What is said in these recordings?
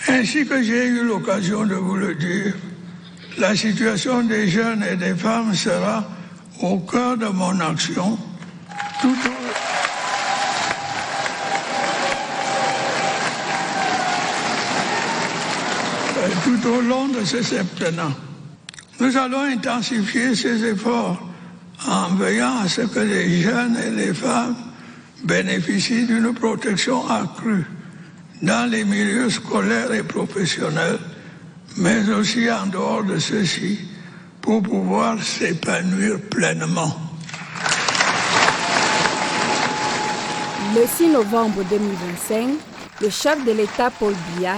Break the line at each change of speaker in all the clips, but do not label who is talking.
Ainsi que j'ai eu l'occasion de vous le dire, la situation des jeunes et des femmes sera au cœur de mon action tout au long de ce septennat. Nous allons intensifier ces efforts en veillant à ce que les jeunes et les femmes bénéficient d'une protection accrue dans les milieux scolaires et professionnels, mais aussi en dehors de ceux-ci, pour pouvoir s'épanouir pleinement.
Le 6 novembre 2025, le chef de l'État Paul Biya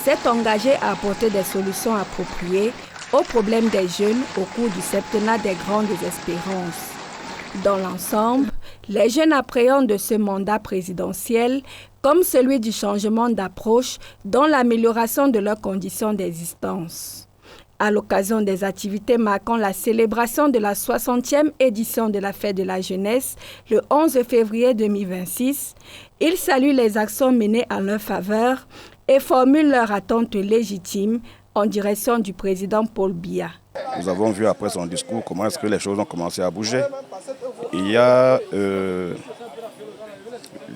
s'est engagé à apporter des solutions appropriées aux problèmes des jeunes au cours du septennat des grandes espérances. Dans l'ensemble, les jeunes appréhendent ce mandat présidentiel comme celui du changement d'approche dans l'amélioration de leurs conditions d'existence. À l'occasion des activités marquant la célébration de la 60e édition de la Fête de la Jeunesse, le 11 février 2026, ils saluent les actions menées en leur faveur et formulent leurs attentes légitimes en direction du président Paul Biya.
Nous avons vu après son discours comment est-ce que les choses ont commencé à bouger. Il y a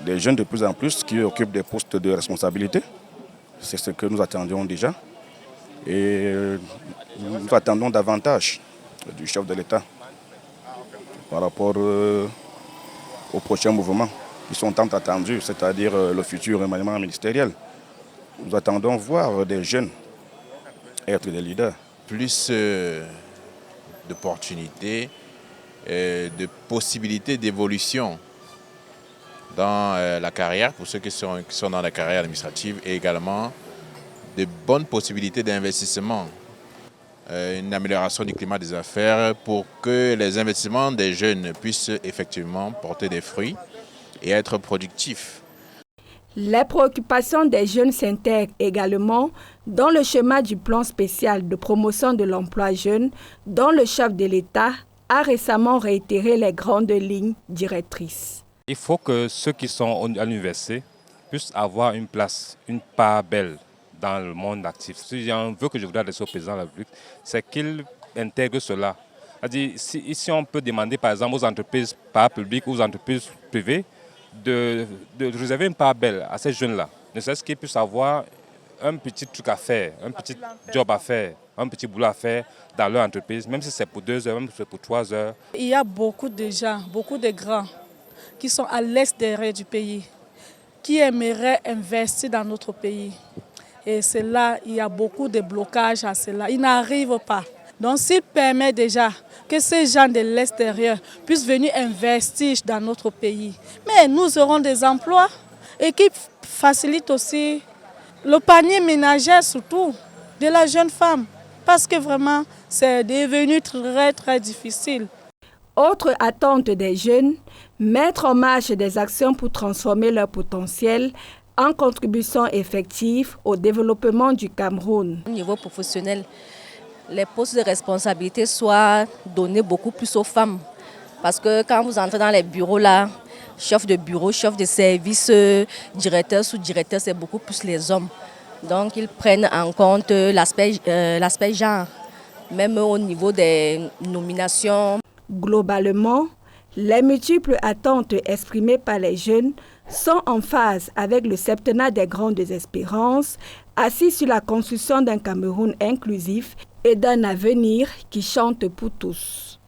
des jeunes de plus en plus qui occupent des postes de responsabilité. C'est ce que nous attendions déjà. Et nous attendons davantage du chef de l'État par rapport aux prochains mouvements qui sont tant attendus, c'est-à-dire le futur remaniement ministériel. Nous attendons voir des jeunes être des leaders.
Plus d'opportunités, de possibilités d'évolution dans la carrière pour ceux qui sont dans la carrière administrative et également de bonnes possibilités d'investissement. Une amélioration du climat des affaires pour que les investissements des jeunes puissent effectivement porter des fruits et être productifs.
Les préoccupations des jeunes s'intègrent également dans le schéma du plan spécial de promotion de l'emploi jeune dont le chef de l'État a récemment réitéré les grandes lignes directrices.
Il faut que ceux qui sont à l'université puissent avoir une place, une part belle dans le monde actif. Si j'ai un vœu que je voudrais adresser au président de la République, c'est qu'il intègre cela. C'est-à-dire, si on peut demander par exemple aux entreprises parapubliques ou aux entreprises privées de réserver une part belle à ces jeunes-là, ne serait-ce qu'ils puissent avoir un petit truc à faire, un petit job à faire, un petit boulot à faire dans leur entreprise, même si c'est pour 2 heures, même si c'est pour 3 heures.
Il y a beaucoup de gens, beaucoup de grands qui sont à l'extérieur du pays, qui aimeraient investir dans notre pays. Et c'est là, il y a beaucoup de blocages à cela. Ils n'arrivent pas. Donc s'il permet déjà que ces gens de l'extérieur puissent venir investir dans notre pays, mais nous aurons des emplois et qui facilitent aussi le panier ménager surtout de la jeune femme. Parce que vraiment, c'est devenu très très difficile.
Autre attente des jeunes, mettre en marche des actions pour transformer leur potentiel en contribution effective au développement du Cameroun.
Au niveau professionnel, les postes de responsabilité soient donnés beaucoup plus aux femmes. Parce que quand vous entrez dans les bureaux là, chef de bureau, chef de service, directeur, sous-directeur, c'est beaucoup plus les hommes. Donc ils prennent en compte l'aspect genre, même au niveau des nominations.
Globalement, les multiples attentes exprimées par les jeunes sont en phase avec le septennat des grandes espérances, assis sur la construction d'un Cameroun inclusif et d'un avenir qui chante pour tous.